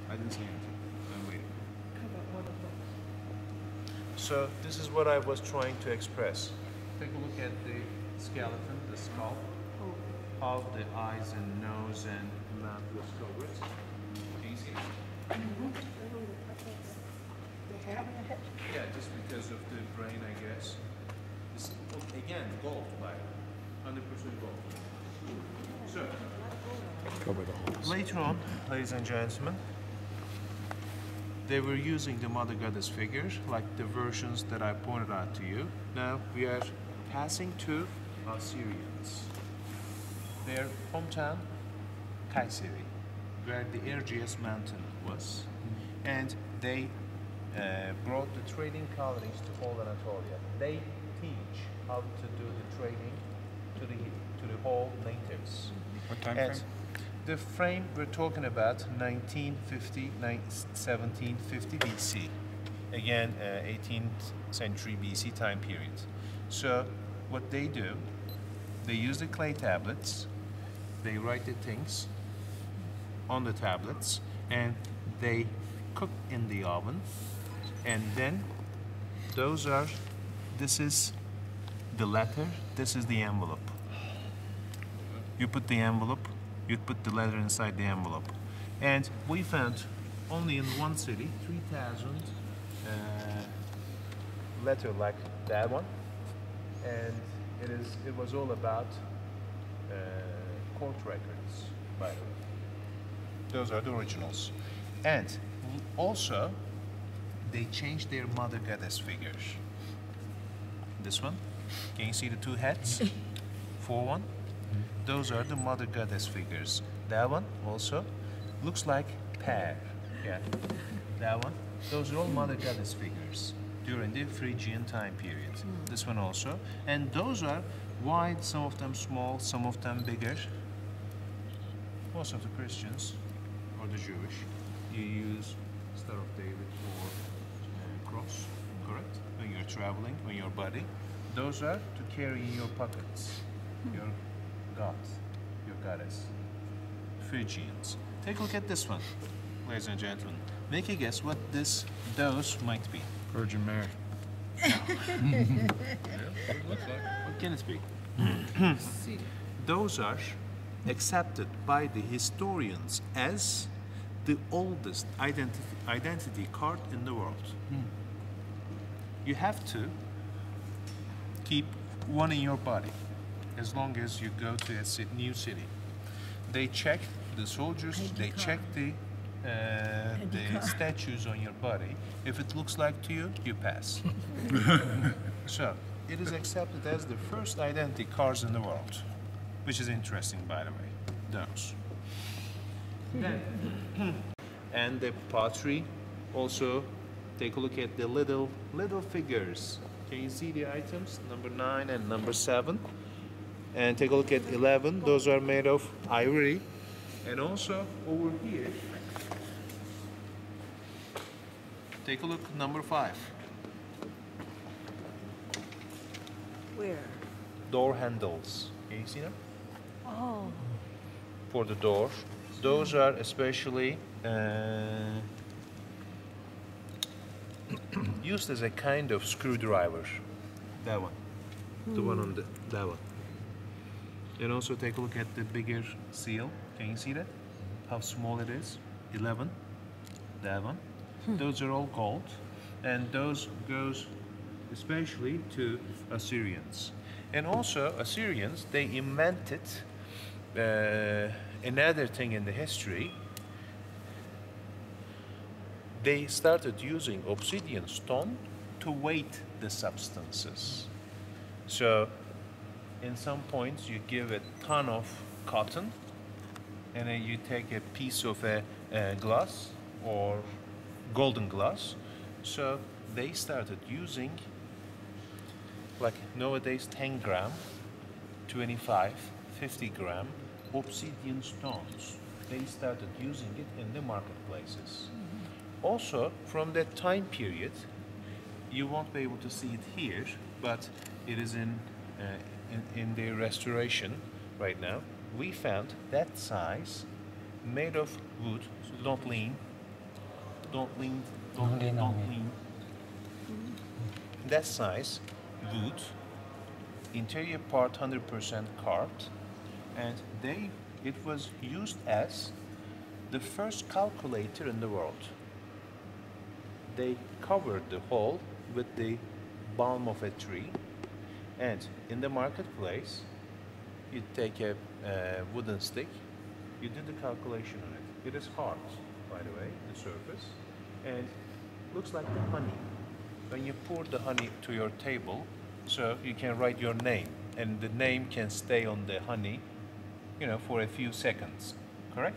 I didn't say anything. I'm waiting. So this is what I was trying to express. Take a look at the skeleton, the skull, how the eyes and nose and mouth was covered. Can you see it? Yeah, just because of the brain, I guess. It's, again, gold, like 100% gold. So, later on, ladies and gentlemen, they were using the Mother Goddess figures, like the versions that I pointed out to you. Now we are passing to Assyrians. Their hometown, Kayseri, where the Erciyes mountain was, and they brought the trading colonies to all Anatolia. They teach how to do the trading to the whole natives. What time And frame? the frame we're talking about 1950, 1750 BC. Again, 18th century BC time period. So what they do, they use the clay tablets, they write the things on the tablets, and they cook in the oven, and then this is the letter, this is the envelope. You put the envelope, you put the letter inside the envelope. And we found only in one city 3,000 letter like that one, and it was all about court records, by the way. Those are the originals. And also they changed their Mother Goddess figures. This one, can you see the two heads? 4-1. Those are the Mother Goddess figures. That one also looks like pear. Yeah. That one. Those are all Mother Goddess figures during the Phrygian time period. This one also. And those are wide, some of them small, some of them bigger. Most of the Christians or the Jewish, you use Star of David or cross, correct? When you're traveling on your body. Those are to carry in your pockets. Your gods, your goddess. Phrygians. Take a look at this one, ladies and gentlemen. Make a guess what those might be. Virgin Mary. What can it be? Those are accepted by the historians as the oldest identity card in the world. You have to keep one in your body as long as you go to a new city. They check the soldiers, they check the statues on your body. If it looks like to you, you pass. So, it is accepted as the first identity cards in the world, which is interesting, by the way, those. Then, and the pottery, also take a look at the little figures. Can you see the items, number 9 and number 7? And take a look at 11, those are made of ivory. And also over here, take a look at number 5. Where? Door handles. Can you see them? Oh. For the door. Those are especially used as a kind of screwdriver. That one. The one on that one. And also take a look at the bigger seal. Can you see that? How small it is? 11. That one. Those are all gold. And those goes especially to Assyrians. And also Assyrians, they invented another thing in the history. They started using obsidian stone to weight the substances. So in some points you give a ton of cotton and then you take a piece of a glass or golden glass. So they started using, like nowadays, 10 gram, 25, 50 gram obsidian stones. They started using it in the marketplaces. Also, from that time period, you won't be able to see it here, but it is in the restoration right now. We found that size made of wood, so don't lean, Don't lean. Don't lean on me. lean. That size, wood, interior part 100% carved, and it was used as the first calculator in the world. They covered the hole with the balm of a tree, and in the marketplace, you take a wooden stick, you do the calculation on it. It is hard, by the way, the surface, and looks like the honey. When you pour the honey to your table, so you can write your name, and the name can stay on the honey, you know, for a few seconds, correct?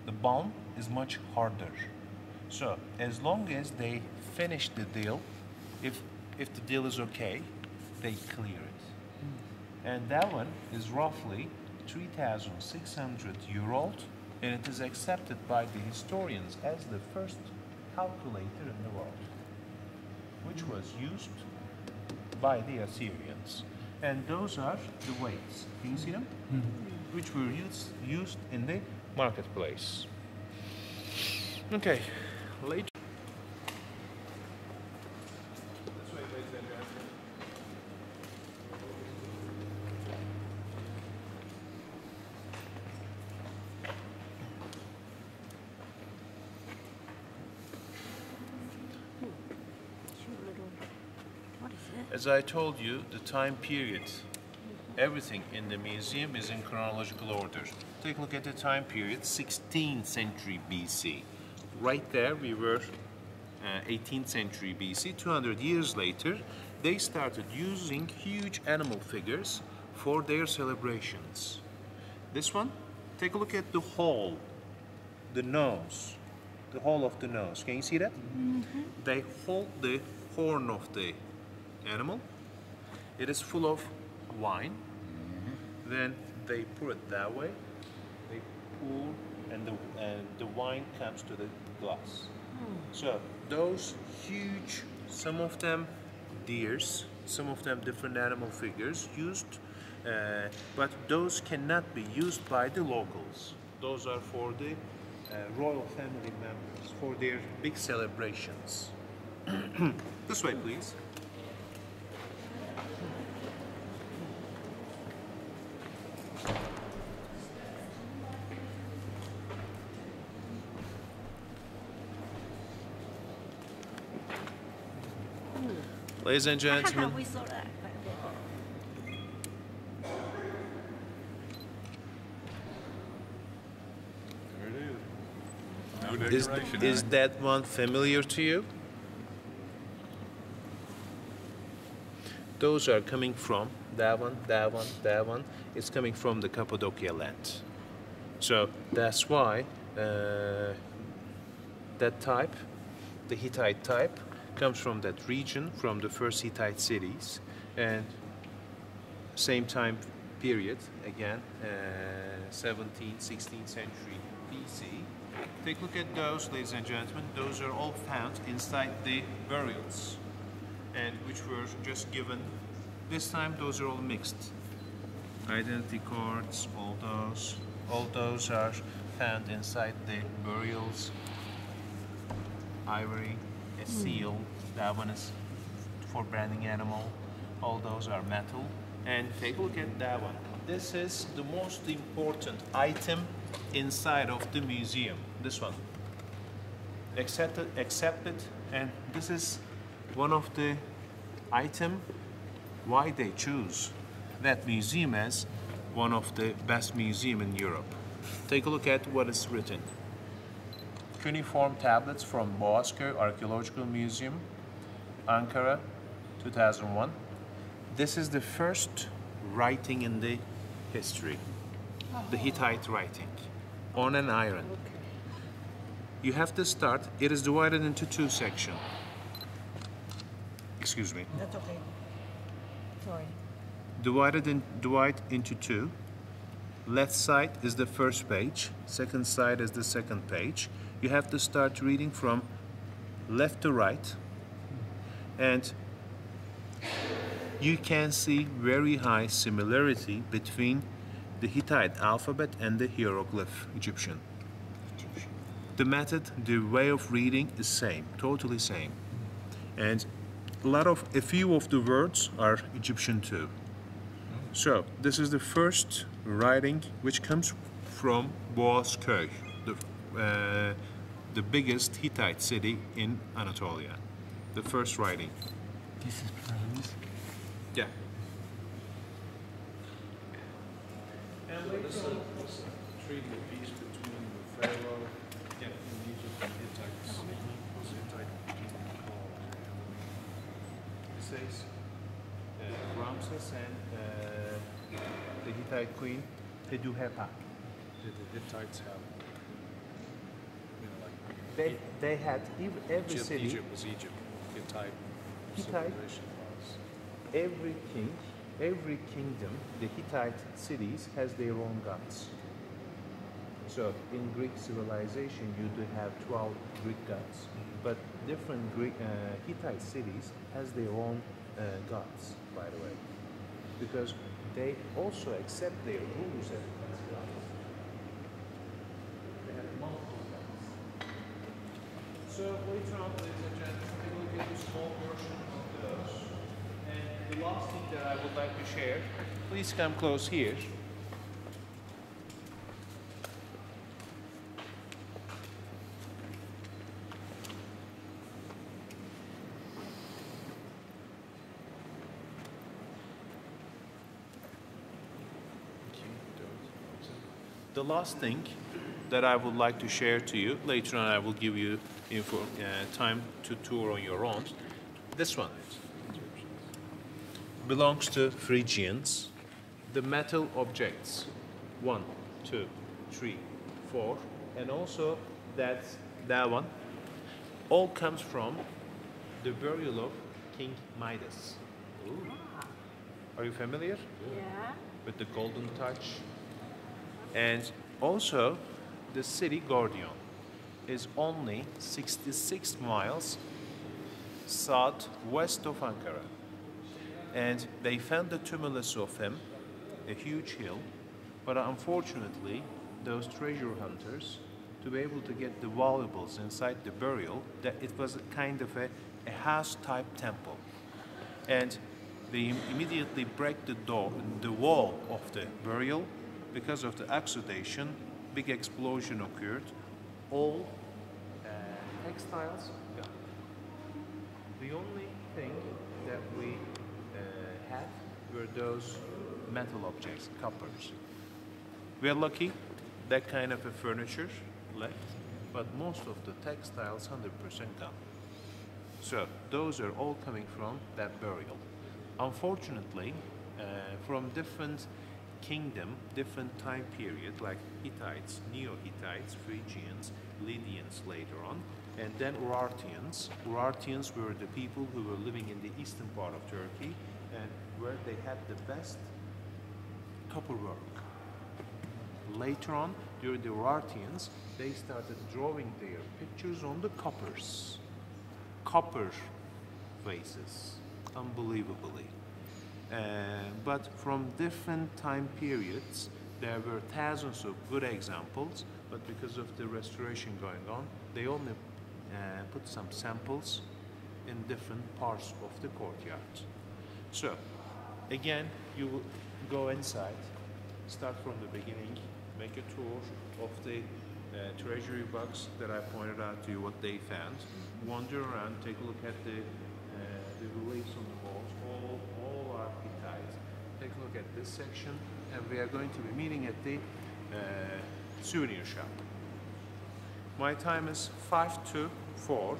The balm is much harder. So as long as they finish the deal, if the deal is okay, they clear it. And that one is roughly 3,600-year old, and it is accepted by the historians as the first calculator in the world, which was used by the Assyrians. And those are the weights. Can you see them? Which were used in the marketplace. Okay, later. What is it? As I told you, the time period, everything in the museum is in chronological order. Take a look at the time period, 16th century BC. Right there we were 18th century BC. 200 years later, they started using huge animal figures for their celebrations. This one, take a look at the hole, the nose, the hole of the nose. Can you see that? They hold the horn of the animal. It is full of wine. Then they pour it that way. They pour, and the wine comes to the glass. So those huge, some of them deers, some of them different animal figures used, but those cannot be used by the locals. Those are for the royal family members, for their big celebrations. This way, please. Ladies and gentlemen, We saw that. There it is. No decoration. is that one familiar to you? Those are coming from that one, that one, that one. It's coming from the Cappadocia land. So that's why that type, the Hittite type, comes from that region, from the first Hittite cities, and same time period, again, 17th, 16th century BC. Take a look at those, ladies and gentlemen. Those are all found inside the burials, and which were just given. This time, those are all mixed. Identity cards, all those are found inside the burials. Ivory, a seal, that one is for branding animal. All those are metal. And take a look at that one. This is the most important item inside of the museum. This one. Accept it, and this is one of the item why they choose that museum as one of the best museum in Europe. Take a look at what is written. Cuneiform tablets from Boğazköy Archaeological Museum, Ankara, 2001. This is the first writing in the history, the Hittite writing, on an iron. You have to start, it is divided into two sections. Excuse me. That's okay. Sorry. Divide into two. Left side is the first page, second side is the second page. You have to start reading from left to right, and you can see very high similarity between the Hittite alphabet and the hieroglyph Egyptian. the method, the way of reading is same, totally same. And a few of the words are Egyptian too. So this is the first writing which comes from Boğazköy, the biggest Hittite city in Anatolia. The first writing. This is bronze. Yeah. So this is a treaty of peace between the Pharaoh in Egypt and Hittites. What's the Hittite kingdom called? It says Ramses and the Hittite queen Teduhepa. Did the Hittites have, like They had every Egypt? city, Egypt was Egypt. Hittite civilization was. every kingdom, the Hittite cities has their own gods. So in Greek civilization, you do have 12 Greek gods, but different Hittite cities has their own gods, by the way, because they also accept their rules as gods. They have multiple gods. So later on, ladies and gentlemen, we will get a small version of those. And the last thing that I would like to share, please come close here. The last thing that I would like to share to you, later on I will give you time to tour on your own. This one belongs to Phrygians. The metal objects, 1, 2, 3, 4, and also that one, all comes from the burial of King Midas. Ooh. Are you familiar Yeah. with the golden touch? And also, the city Gordion is only 66 miles southwest of Ankara. And they found the tumulus of him, a huge hill, but unfortunately, those treasure hunters, to be able to get the valuables inside the burial, that it was a kind of a house-type temple. And they immediately break the wall of the burial. Because of the oxidation, big explosion occurred. All textiles gone. The only thing that we had were those metal objects, coppers. We are lucky that kind of a furniture left, but most of the textiles 100% gone. So those are all coming from that burial. Unfortunately, from different kingdom, different time period, like Hittites, Neo-Hittites, Phrygians, Lydians later on, and then Urartians. Urartians were the people who were living in the eastern part of Turkey and where they had the best copper work. Later on, during the Urartians, they started drawing their pictures on the coppers. Copper vases, unbelievably. But from different time periods, there were thousands of good examples, but because of the restoration going on, they only put some samples in different parts of the courtyard. So, again, you will go inside, start from the beginning, make a tour of the treasury box that I pointed out to you what they found, wander around, take a look at the reliefs on the walls, all are Hittite. Take a look at this section, and we are going to be meeting at the souvenir shop. My time is 5 to 4,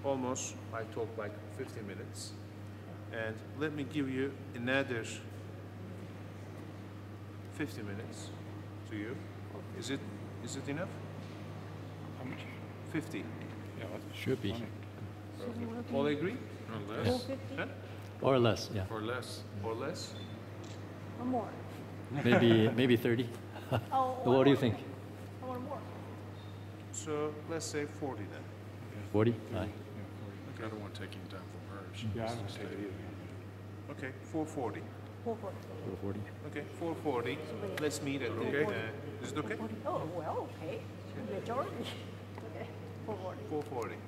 almost, I talk like 50 minutes. And let me give you another 50 minutes to you. Is it enough? How much? 50. Yeah, Should be. All agree? or less. 450 Huh? Or less, yeah. Or less. Or less? or more? Maybe 30. Oh, What do you think? I want more. So let's say 40 then. 40? Aye. Yeah, 40. I don't want to take any time from hers. Yeah, I don't take it either. Okay, 440. 440. 440. Okay, 440. Let's meet at the. Okay. Is it okay? Oh, well, okay. Majority. 440.